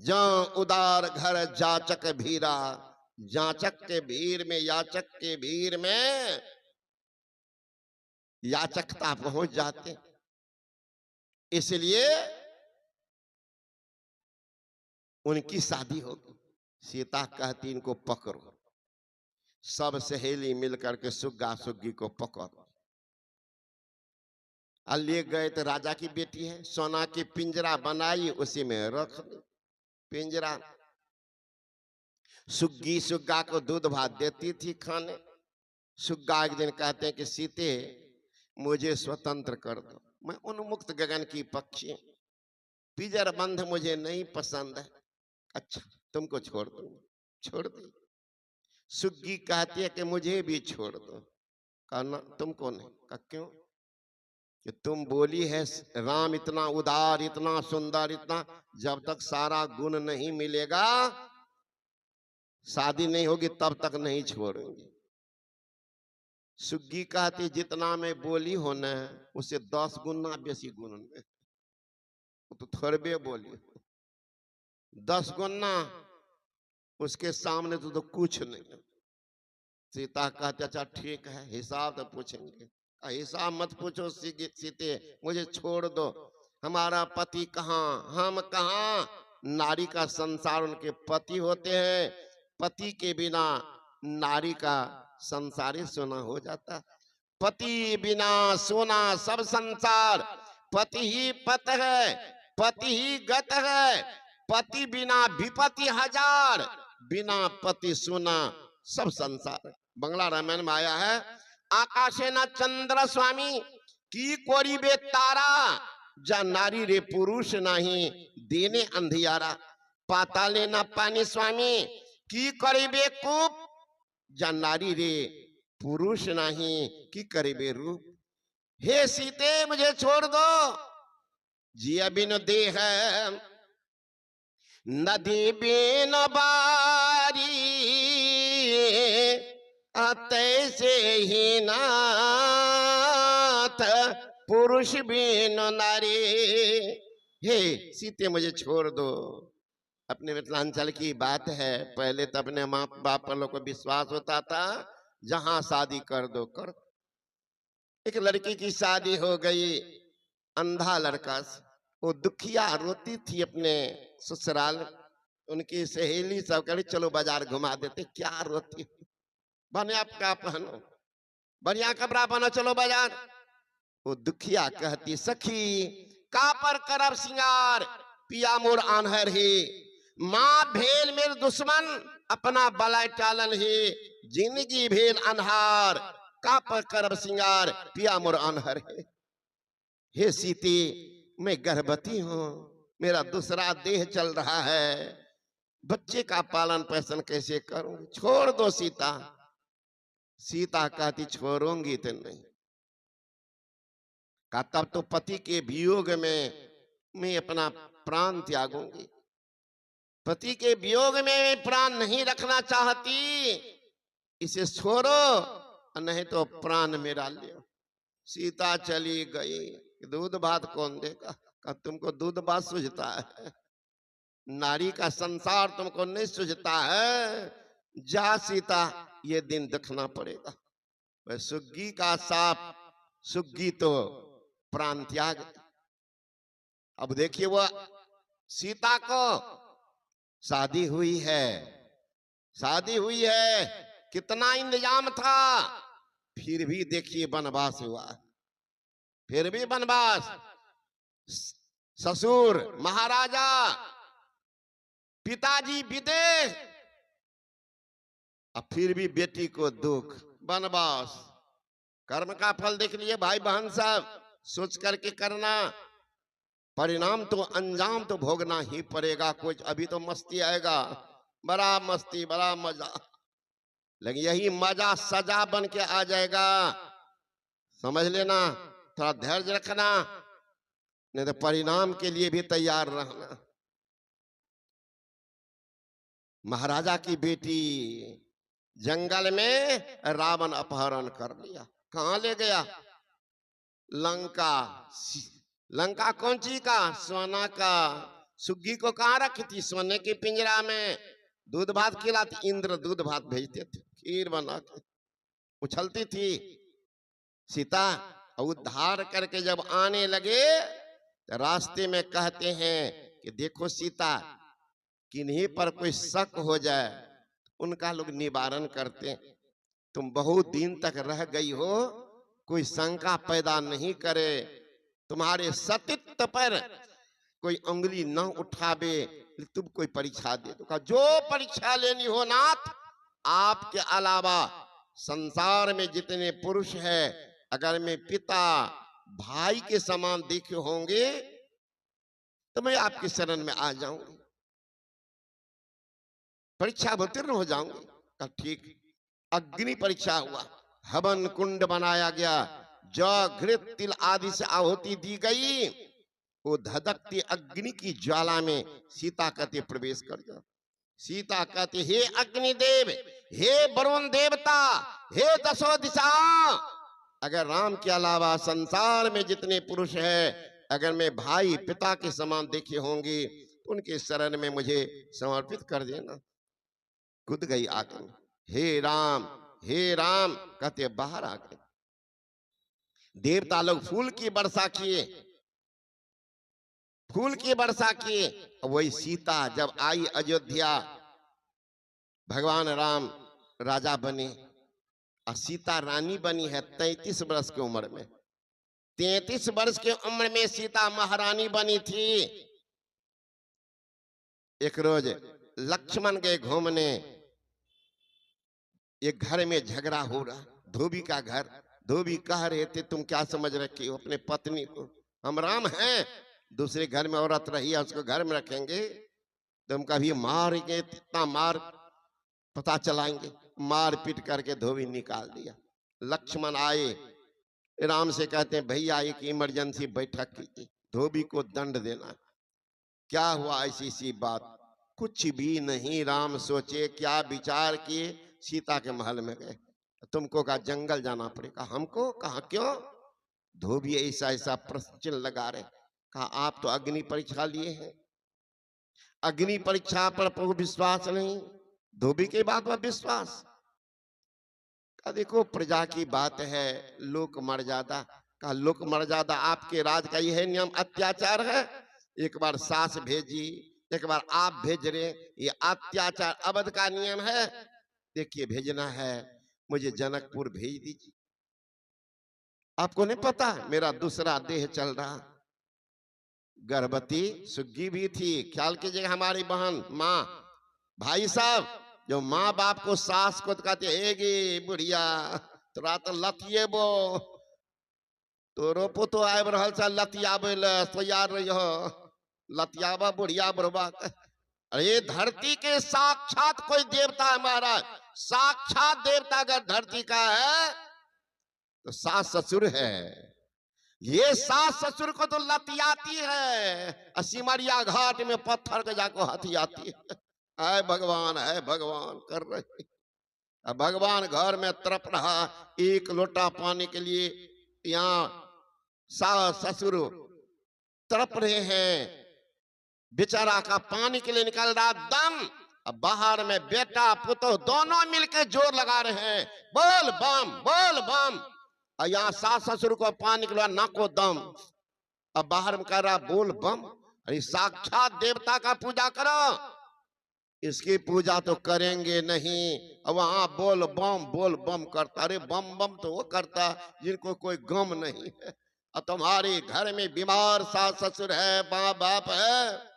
जहाँ उदार घर जाचक भीरा, जाचक के भीड़ में, याचक के भीड़ में याचकता पहुंच जाते। इसलिए उनकी शादी होगी। सीता कहती इनको पकड़ो, सब सहेली मिलकर के सुग्गा सुग्गी को पकड़ो। ले गए तो राजा की बेटी है, सोना की पिंजरा बनाई, उसी में रख दी पिंजरा। सुग्गी सुग्गा को दूध भात देती थी खाने। सुग्गा एक दिन कहते हैं कि सीते मुझे स्वतंत्र कर दो, मैं उन्मुक्त गगन की पक्षी, पिंजर बंध मुझे नहीं पसंद है। अच्छा तुमको छोड़ दूंगा, छोड़ दी। सुग्गी कहती है कि मुझे भी छोड़ दो। कहना तुमको नहीं। कहा क्यों? कि तुम बोली है राम इतना उदार, इतना सुंदर, इतना, जब तक सारा गुण नहीं मिलेगा, शादी नहीं होगी, तब तक नहीं छोड़ेंगे। सुग्गी कहती जितना मैं बोली हो न, उसे 10 गुना बेसी गुण में, तो थोड़े बोली 10 गुना, उसके सामने तो कुछ नहीं। सीता कहते अच्छा ठीक है, हिसाब तो पूछेंगे। हिसाब मत पूछो सीते, मुझे छोड़ दो। हमारा पति कहाँ, हम कहाँ? नारी का संसार उनके पति होते हैं। पति के बिना नारी का संसार ही सोना हो जाता। पति बिना सोना सब संसार, पति ही पत है, पति ही गत है, पति बिना विपत्ति हजार, बिना पति सोना सब संसार। बंगला रामायण में आया है, आकाशे न चंद्र स्वामी की कोरीबे तारा, जा नारी रे पुरुष नहीं देने अंधियारा। पाताले न पानी स्वामी की करीबे कूप, जा नारी रे पुरुष नहीं की करीबे रूप। हे सीते मुझे छोड़ दो, जिया बिन देह नदी बिन बारी, तैसे ही नाथ पुरुष बिन नारी। हे सीते मुझे छोड़ दो। अपने मिथिलांचल की बात है, पहले तो अपने माँ बाप पर लोग को विश्वास होता था, जहां शादी कर दो कर। एक लड़की की शादी हो गई, अंधा लड़का, वो दुखिया रोती थी अपने ससुराल। उनकी सहेली सब कह चलो बाजार घुमा देते। क्या रोती, बढ़िया का पहनो, बढ़िया कपड़ा पहनो, चलो बाजार। वो दुखिया कहती सखी का पर करब सिंगार, पिया मोर आन्हर ही, माँ भेल मेरे दुश्मन अपना बलाय टालन ही, जिंदगी भेल अनहार, का पर करब सिंगार, पिया मोर आन्हर है। हे सीते मैं गर्भवती हूं, मेरा दूसरा देह चल रहा है, बच्चे का पालन पोषण कैसे करूं? छोड़ दो सीता। सीता कहती छोड़ूंगी तो नहीं। कहा तब तो पति के वियोग में मैं अपना प्राण त्यागूंगी। पति के वियोग में प्राण नहीं रखना चाहती, इसे छोड़ो नहीं तो प्राण मेरा लियो। सीता चली गई। दूध भात कौन देगा? कहा तुमको दूध भात सूझता है, नारी का संसार तुमको नहीं सूझता है। जा सीता, ये दिन देखना पड़ेगा। वह सुग्गी का साप, सुग्गी तो प्राण त्याग। अब देखिए वो सीता को शादी हुई है, शादी हुई है, कितना इंतजाम था, फिर भी देखिए वनवास हुआ, फिर भी वनवास। ससुर महाराजा, पिताजी विदेश, अब फिर भी बेटी को दुख, वनवास। कर्म का फल देख लिए भाई बहन सब, सोच करके करना, परिणाम तो अंजाम तो भोगना ही पड़ेगा। कुछ अभी तो मस्ती आएगा, बड़ा मस्ती, बड़ा मजा, लेकिन यही मजा सजा बन के आ जाएगा, समझ लेना। थोड़ा धैर्य रखना, नहीं तो परिणाम के लिए भी तैयार रहना। महाराजा की बेटी जंगल में रावण अपहरण कर लिया। कहां ले गया? लंका। लंका कौन चीज का? सोना का। सुग्गी को कहाँ रखी थी? सोने के पिंजरा में। दूध भात खिलाती, इंद्र दूध भात भेजते थे, खीर बना के उछलती थी सीता। उद्धार करके जब आने लगे तो रास्ते में कहते हैं कि देखो सीता, किन्हीं पर कोई शक हो जाए उनका लोग निवारण करते, तुम बहुत दिन तक रह गई हो, कोई शंका पैदा नहीं करे, तुम्हारे सतीत्व पर कोई उंगली न उठावे, तुम कोई परीक्षा दे दो। जो परीक्षा लेनी हो नाथ, आपके अलावा संसार में जितने पुरुष हैं, अगर मैं पिता भाई के समान देखे होंगे तो मैं आपके शरण में आ जाऊंगी, परीक्षा अवतीर्ण हो जाऊंगी। ठीक। अग्नि परीक्षा हुआ, हवन कुंड बनाया गया, जौ घृत तिल आदि से आहुति दी गई। वो धधकती अग्नि की ज्वाला में सीता कहते प्रवेश कर जाओ। सीता कहते हे अग्निदेव, हे वरुण देवता, हे दसो दिशा, अगर राम के अलावा संसार में जितने पुरुष हैं, अगर मैं भाई पिता के समान देखे होंगे तो उनके शरण में मुझे समर्पित कर देना। कूद गई आगे, हे राम कहते बाहर आ गए। देवता लोग फूल की वर्षा किए, फूल की वर्षा किए। वही सीता जब आई अयोध्या, भगवान राम राजा बने और सीता रानी बनी है 33 वर्ष की उम्र में। 33 वर्ष की उम्र में सीता महारानी बनी थी। एक रोज लक्ष्मण गए घूमने, एक घर में झगड़ा हो रहा, धोबी का घर। धोबी कह रहे थे तुम क्या समझ रखी हो अपने पत्नी को, हम राम हैं, दूसरे घर में औरत रही है उसको घर में रखेंगे, तुम कभी मारेंगे, इतना मार पता चलाएंगे। मार पीट करके धोबी निकाल दिया। लक्ष्मण आए, राम से कहते हैं भैया एक इमरजेंसी बैठक कीजिए, धोबी को दंड देना। क्या हुआ? ऐसी सी बात। कुछ भी नहीं, राम सोचे क्या विचार किए, सीता के महल में गए। तुमको कहा जंगल जाना पड़ेगा। हमको कहा क्यों? धोबी ऐसा ऐसा प्रश्न लगा रहे। कहा आप तो अग्नि परीक्षा लिए हैं, अग्नि परीक्षा पर विश्वास नहीं, धोबी के बात पर विश्वास। कहा देखो प्रजा की बात है, लोक मर्यादा। कहा लोक मर्यादा आपके राज का यह नियम अत्याचार है। एक बार सास भेजी, एक बार आप भेज रहे, ये अत्याचार अवध का नियम है। देखिए भेजना है, मुझे जनकपुर भेज दीजिए। आपको नहीं पता मेरा दूसरा देह चल रहा। गर्भवती सुग्गी भी थी, ख्याल कीजिएगा हमारी बहन माँ। भाई साहब, जो माँ बाप को सास को कहते हेगे बुढ़िया तोरा तो लतिये बो, तो रोपो तो आब रहल सा लतियाबे ले तैयार रहियो, लतियाबा बुढ़िया बुढ़बा। अरे धरती के साक्षात कोई देवता है महाराज, साक्षात देवता अगर धरती का है तो सास ससुर है। ये सास ससुर को तो लतियाती है, सिमरिया घाट में पत्थर के जाको हथियाती है। भगवान है, भगवान कर रहे। अब भगवान घर में तड़प रहा, एक लोटा पानी के लिए यहाँ सास ससुर तड़प रहे हैं। बेचारा का पानी के लिए निकल रहा दम। अब बाहर में बेटा पुतो दोनों मिलकर जोर लगा रहे हैं, बोल बम बोल बम। और यहाँ सास ससुर को पानी के लिए नाको दम। अब बाहर में कह रहा बोल बम। अरे साक्षात देवता का पूजा करो, इसकी पूजा तो करेंगे नहीं। अब वहां बोल बम करता। अरे बम बम तो वो करता जिनको कोई गम नहीं है। और तुम्हारे घर में बीमार सास ससुर है, माँ बाप है,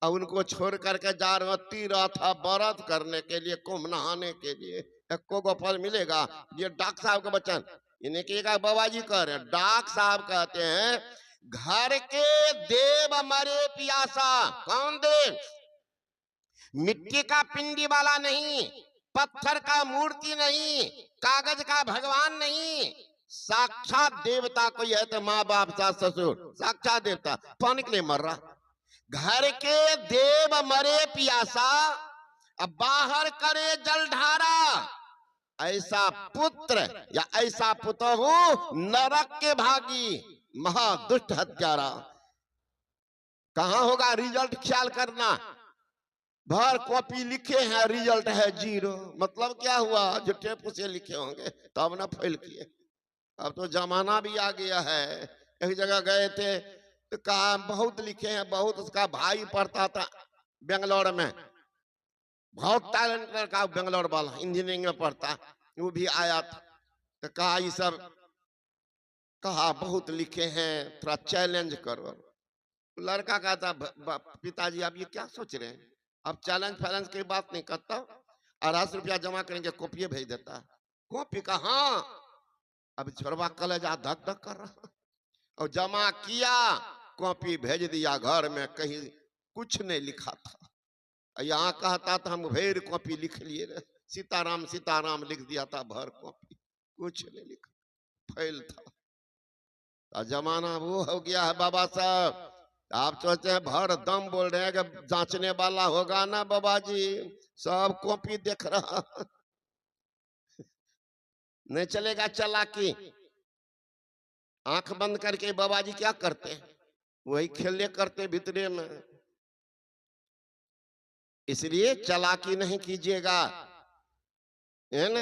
और उनको छोड़ करके जा रहे तीरथ व्रत करने के लिए, कुंभ नहाने के लिए, एको को फल मिलेगा? ये डॉक्टर साहब का वचन, इन्हें कहेगा बाबा जी कर। डॉक्टर साहब कहते हैं घर के देव मरे पियासा। कौन देव? मिट्टी का पिंडी वाला नहीं, पत्थर का मूर्ति नहीं, कागज का भगवान नहीं, साक्षात देवता कोई है तो माँ बाप सास ससुर, साक्षात देवता पानी के लिए मर रहा। घर के देव मरे पियासा, अब बाहर करे जलधारा। ऐसा पुत्र या ऐसा पुतहु नरक के भागी, महादुष्ट हत्यारा। कहां होगा रिजल्ट, ख्याल करना। भर कॉपी लिखे हैं, रिजल्ट है 0। मतलब क्या हुआ, जो टेप से लिखे होंगे तब ना फेल किए। अब तो जमाना भी आ गया है। एक जगह गए थे तो कहा बहुत लिखे हैं बहुत। उसका भाई पढ़ता था बेंगलोर में, बहुत टैलेंट लड़का बेंगलोर वाला, इंजीनियरिंग में पढ़ता, वो भी आया था। तो कहा ये सब, कहा बहुत लिखे हैं, थोड़ा चैलेंज करो। लड़का कहता पिताजी आप ये क्या सोच रहे हैं, अब चैलेंज फैलेंज की बात नहीं करता, 250 रुपया जमा करेंगे कॉपी भेज देता। कॉपी का, हाँ। अब छोरवा कलेजा धक धक कर रहा, और जमा किया, कॉपी भेज दिया घर में, कहीं कुछ नहीं लिखा था। यहाँ कहता था हम भेर कॉपी लिख लिए, सीताराम सीताराम लिख दिया था भर कॉपी, कुछ नहीं लिखा, फेल था। जमाना वो हो गया है बाबा साहब। आप सोचते हैं भर दम बोल रहे हैं कि जांचने वाला होगा ना बाबा जी, सब कॉपी देख रहा, नहीं चलेगा चालाकी। आंख बंद करके बाबा जी क्या करते हैं, वही खेलने करते भीतरे में। इसलिए चालाकी नहीं कीजिएगा, है ना।